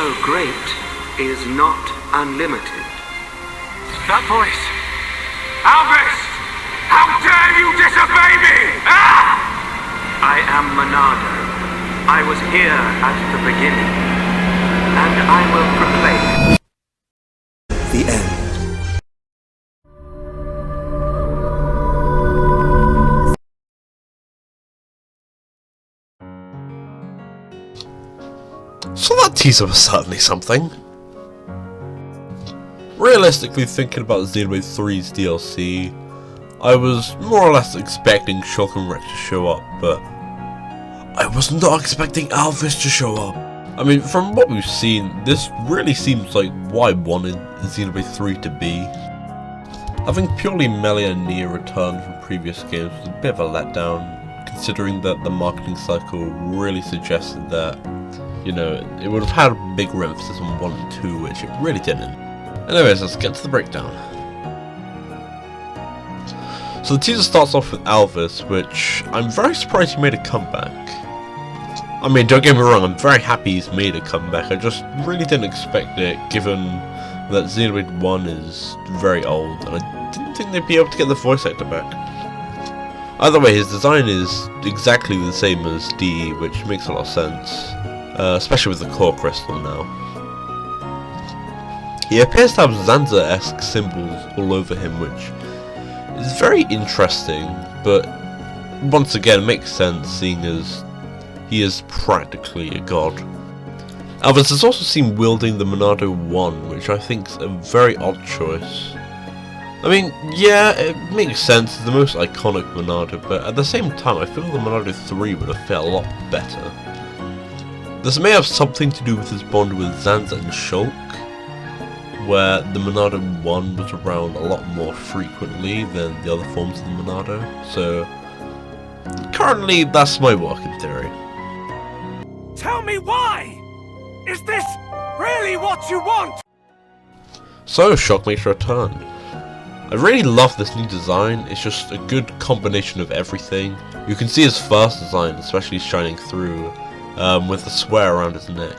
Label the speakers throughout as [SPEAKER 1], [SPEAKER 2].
[SPEAKER 1] so great is not unlimited.
[SPEAKER 2] That voice! Alvis! How dare you disobey me! Ah!
[SPEAKER 1] I am Monado. I was here at the beginning, and I will proclaim the end.
[SPEAKER 3] So that teaser was certainly something. Realistically, thinking about Xenoblade 3's DLC, I was more or less expecting Shulk and Rex to show up, but I was not expecting Alvis to show up. I mean, from what we've seen, this really seems like what I wanted Xenoblade 3 to be. Having purely Melee and Nia return from previous games was a bit of a letdown, considering that the marketing cycle really suggested that, you know, it would have had a bigger emphasis on 1 and 2, which it really didn't. Anyways, let's get to the breakdown. So the teaser starts off with Alvis, which I'm very surprised he made a comeback. I mean, don't get me wrong, I'm very happy he's made a comeback, I just really didn't expect it, given that Xenoblade 1 is very old, and I didn't think they'd be able to get the voice actor back. Either way, his design is exactly the same as DE, which makes a lot of sense, especially with the core crystal now. He appears to have Zanza-esque symbols all over him, which is very interesting, but once again makes sense seeing as he is practically a god. Alvis is also seen wielding the Monado 1, which I think is a very odd choice. I mean, yeah, it makes sense, it's the most iconic Monado, but at the same time I feel the Monado 3 would have fit a lot better. This may have something to do with his bond with Zanza and Shulk, where the Monado 1 was around a lot more frequently than the other forms of the Monado, so currently that's my working theory.
[SPEAKER 2] Tell me why! Is this really what you want?
[SPEAKER 3] So Shulk makes a return. I really love this new design, it's just a good combination of everything. You can see his first design especially shining through, with the swear around his neck.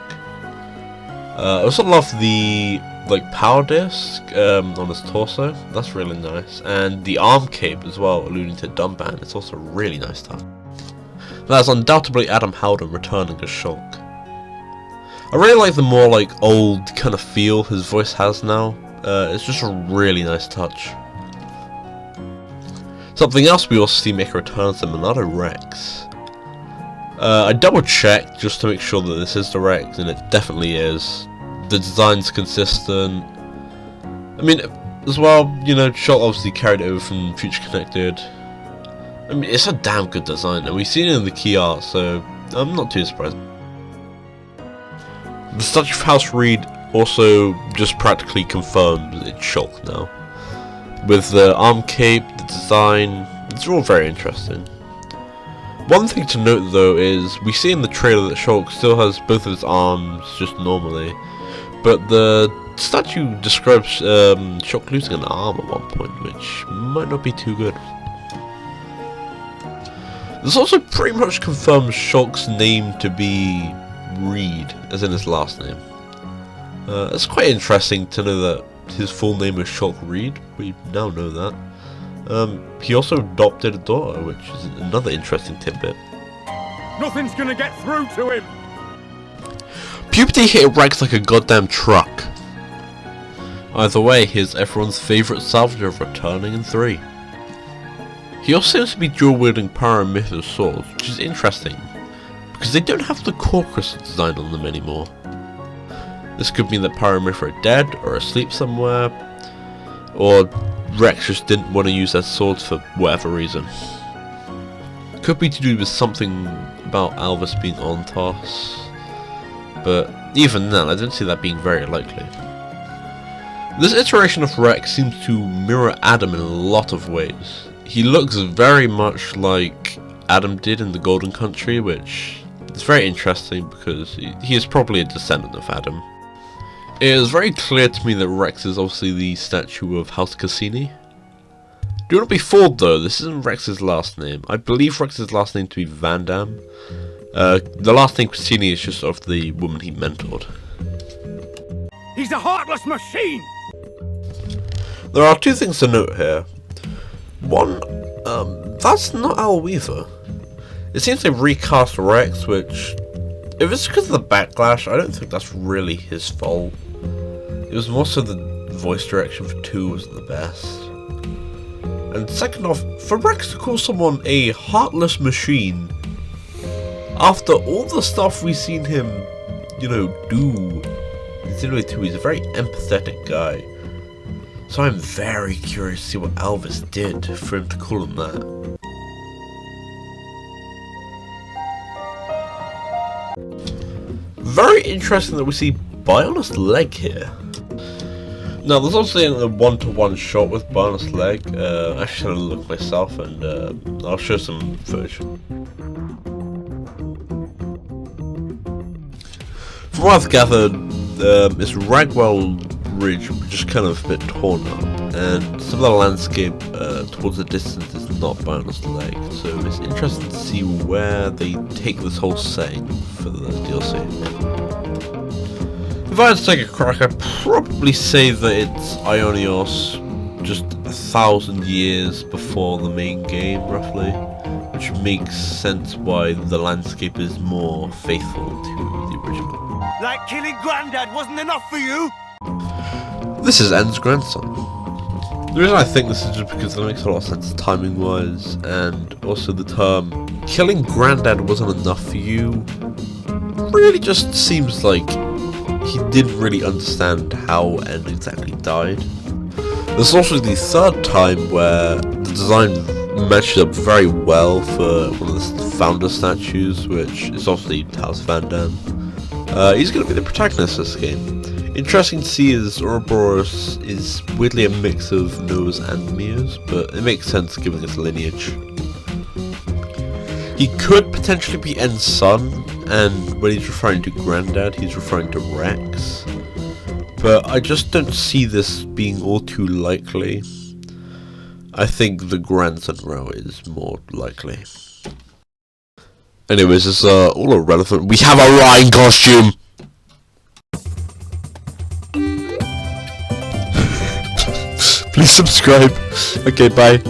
[SPEAKER 3] I also love the power disc on his torso, that's really nice, and the arm cape as well, alluding to Dumban, it's also a really nice touch. That's undoubtedly Adam Howden returning as Shulk. I really like the more old kind of feel his voice has now, it's just a really nice touch. Something else we also see make a return is the Monado Rex. I double checked just to make sure that this is the Rex, and it definitely is. The design's consistent. I mean, as well, you know, Shulk obviously carried it over from Future Connected. I mean, it's a damn good design, and we've seen it in the key art, so I'm not too surprised. The statue of House Reed also just practically confirms it's Shulk now. With the arm cape, the design, it's all very interesting. One thing to note though is, we see in the trailer that Shulk still has both of his arms just normally, but the statue describes Shulk losing an arm at one point, which might not be too good. This also pretty much confirms Shulk's name to be Reed, as in his last name. It's quite interesting to know that his full name is Shulk Reed, we now know that. He also adopted a daughter, which is another interesting tidbit.
[SPEAKER 2] Nothing's gonna get through to him!
[SPEAKER 3] Puberty hit Rex like a goddamn truck. Either way, here's everyone's favourite salvager returning in 3. He also seems to be dual-wielding Power and Mythos swords, which is interesting, because they don't have the core crystal design on them anymore. This could mean that Power and Myth are dead, or asleep somewhere, or Rex just didn't want to use their swords for whatever reason. Could be to do with something about Alvis being on Toss, but even then I don't see that being very likely. This iteration of Rex seems to mirror Adam in a lot of ways. He looks very much like Adam did in the Golden Country, which is very interesting because he is probably a descendant of Adam. It is very clear to me that Rex is obviously the statue of House Cassini. Do not be fooled though, this isn't Rex's last name. I believe Rex's last name to be Van Damme. The last name Cassini is just of the woman he mentored.
[SPEAKER 2] He's a heartless machine!
[SPEAKER 3] There are two things to note here. One, that's not Al Weaver. It seems they recast Rex, which, if it's because of the backlash, I don't think that's really his fault. It was more so the voice direction for 2 wasn't the best. And second off, for Rex to call someone a heartless machine, after all the stuff we've seen him, you know, do in Xenoblade 2, he's a very empathetic guy. So I'm very curious to see what Alvis did for him to call him that. Very interesting that we see Bionis Leg here. Now, there's also a one-to-one shot with Bionis Leg. I actually had a look myself, and I'll show some footage. From what I've gathered, this Ragwell Ridge just kind of a bit torn up, and some of the landscape towards the distance is not Bionis Leg, so it's interesting to see where they take this whole setting for the DLC. If I had to take a crack, I'd probably say that it's Ionios just 1,000 years before the main game, roughly, which makes sense why the landscape is more faithful to the original.
[SPEAKER 2] Like killing Grandad wasn't enough for you?
[SPEAKER 3] This is En's grandson. The reason I think this is just because it makes a lot of sense timing-wise, and also the term killing Grandad wasn't enough for you really just seems like he didn't really understand how En exactly died. This is also the third time where the design matches up very well for one of the founder statues, which is obviously House Van Damme. He's going to be the protagonist of this game. Interesting to see as Ouroboros is weirdly a mix of Noah's and Mia's, but it makes sense given his lineage. He could potentially be En's son, and when he's referring to Grandad, he's referring to Rex. But I just don't see this being all too likely. I think the grandson row is more likely. Anyways, it's all irrelevant. We have a Ryan costume! Please subscribe. Okay, bye.